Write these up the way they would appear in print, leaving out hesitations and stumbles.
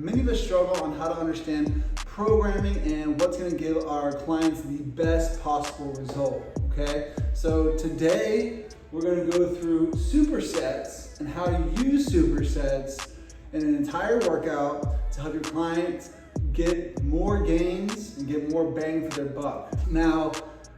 many of us struggle on how to understand programming and what's going to give our clients the best possible result, okay? So today we're going to go through supersets and how to use supersets in an entire workout to help your clients get more gains and get more bang for their buck. Now,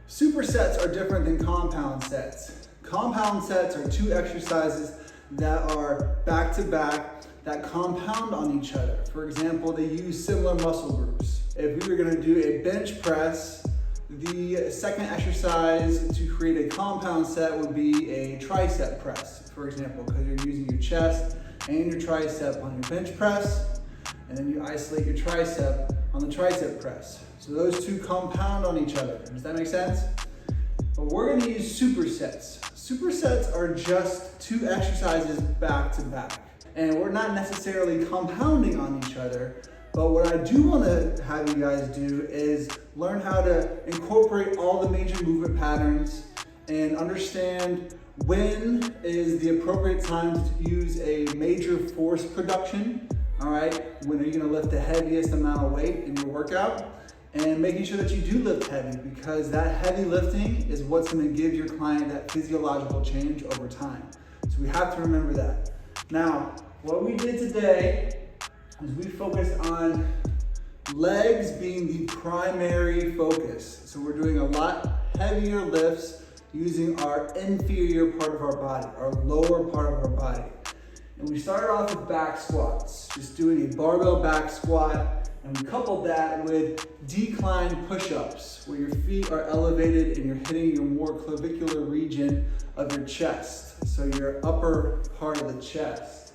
supersets are different than compound sets. Compound sets are two exercises that are back to back that compound on each other. For example, they use similar muscle groups. If we were going to do a bench press, the second exercise to create a compound set would be a tricep press, for example, because you're using your chest and your tricep on your bench press, and then you isolate your tricep on the tricep press. So those two compound on each other. Does that make sense? But we're going to use supersets. Supersets are just two exercises back to back. And we're not necessarily compounding on each other, but what I do want to have you guys do is learn how to incorporate all the major movement patterns and understand when is the appropriate time to use a major force production, all right? When are you going to lift the heaviest amount of weight in your workout? And making sure that you do lift heavy, because that heavy lifting is what's going to give your client that physiological change over time. So we have to remember that. Now, what we did today is we focused on legs being the primary focus. So we're doing a lot heavier lifts using our inferior part of our body, our lower part of our body. And we started off with back squats, just doing a barbell back squat, and we coupled that with decline push-ups, where your feet are elevated and you're hitting your more clavicular region of your chest, so your upper part of the chest.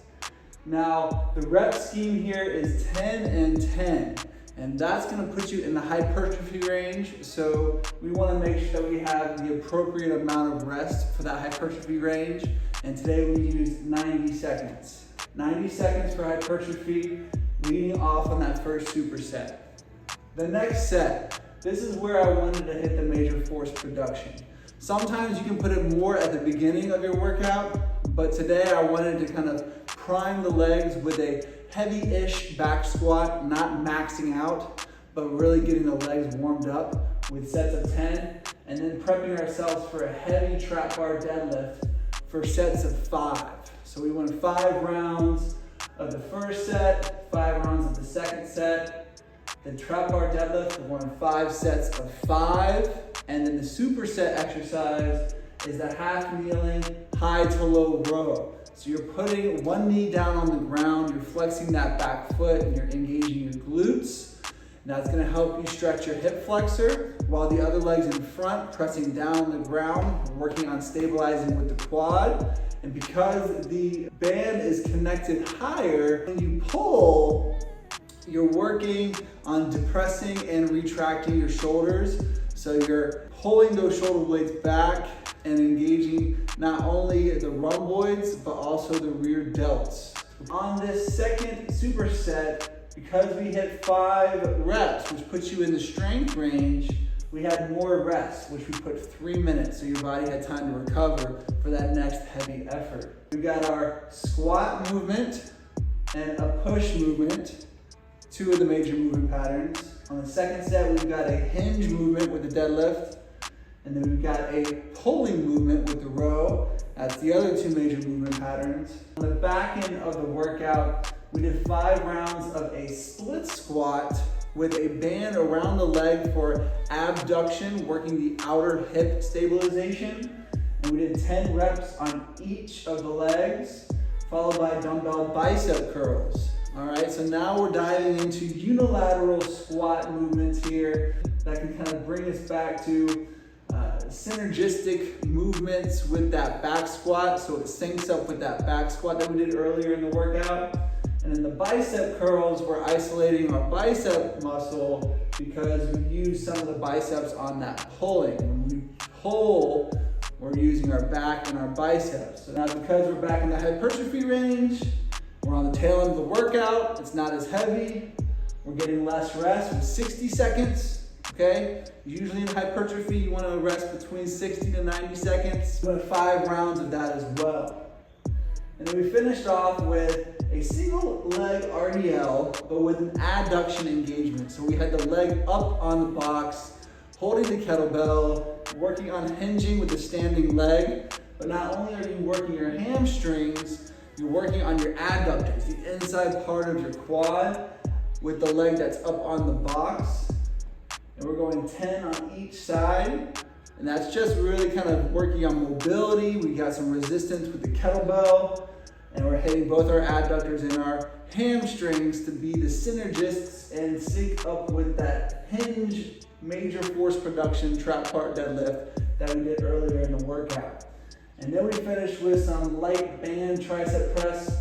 Now, the rep scheme here is 10 and 10, and that's gonna put you in the hypertrophy range, so we wanna make sure that we have the appropriate amount of rest for that hypertrophy range, and today we used 90 seconds. 90 seconds for hypertrophy, leading off on that first superset. The next set, this is where I wanted to hit the major force production. Sometimes you can put it more at the beginning of your workout, but today I wanted to kind of prime the legs with a heavy-ish back squat, not maxing out, but really getting the legs warmed up with sets of 10, and then prepping ourselves for a heavy trap bar deadlift for sets of 5. So we went 5 rounds of the first set, 5 rounds of the second set. The trap bar deadlift, we won 5 sets of 5. And then the superset exercise is the half kneeling, high to low row. So you're putting one knee down on the ground, you're flexing that back foot, and you're engaging your glutes. And that's gonna help you stretch your hip flexor, while the other leg's in front, pressing down on the ground, working on stabilizing with the quad. And because the band is connected higher, when you pull, you're working on depressing and retracting your shoulders. So you're pulling those shoulder blades back and engaging not only the rhomboids, but also the rear delts. On this second superset, because we hit 5 reps, which puts you in the strength range, we had more rest, which we put 3 minutes, so your body had time to recover for that next heavy effort. We've got our squat movement and a push movement, 2 of the major movement patterns. On the second set, we've got a hinge movement with the deadlift, and then we've got a pulling movement with the row. That's the other 2 major movement patterns. On the back end of the workout, we did 5 rounds of a split squat with a band around the leg for abduction, working the outer hip stabilization. And we did 10 reps on each of the legs, followed by dumbbell bicep curls. All right, so now we're diving into unilateral squat movements here that can kind of bring us back to synergistic movements with that back squat, so it syncs up with that back squat that we did earlier in the workout. And then the bicep curls, we're isolating our bicep muscle because we use some of the biceps on that pulling. When we pull, we're using our back and our biceps. So now because we're back in the hypertrophy range, we're on the tail end of the workout, it's not as heavy, we're getting less rest with 60 seconds. Okay, usually in hypertrophy, you want to rest between 60 to 90 seconds. We went 5 rounds of that as well. And then we finished off with a single leg RDL, but with an adduction engagement. So we had the leg up on the box, holding the kettlebell, working on hinging with the standing leg. But not only are you working your hamstrings, you're working on your adductors, the inside part of your quad, with the leg that's up on the box. And we're going 10 on each side. And that's just really kind of working on mobility. We got some resistance with the kettlebell. And we're hitting both our adductors and our hamstrings to be the synergists and sync up with that hinge major force production trap part deadlift that we did earlier in the workout. And then we finish with some light band tricep press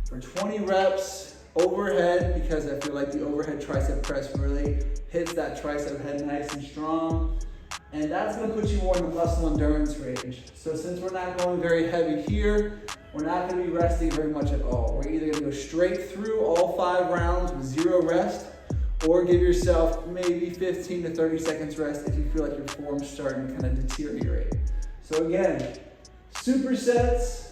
for 20 reps overhead, because I feel like the overhead tricep press really hits that tricep head nice and strong. And that's gonna put you more in the muscle endurance range. So since we're not going very heavy here, we're not gonna be resting very much at all. We're either gonna go straight through all 5 rounds with 0 rest, or give yourself maybe 15 to 30 seconds rest if you feel like your form's starting to kind of deteriorate. So again, supersets.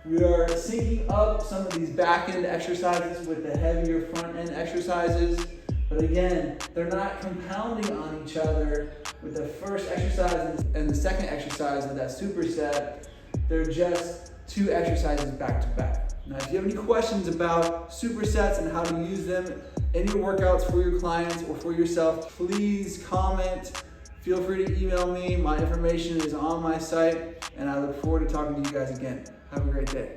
We are syncing up some of these back end exercises with the heavier front end exercises. But again, they're not compounding on each other with the first exercise and the second exercise of that superset. They're just 2 exercises back to back. Now, if you have any questions about supersets and how to use them in your workouts for your clients or for yourself, please comment. Feel free to email me. My information is on my site, and I look forward to talking to you guys again. Have a great day.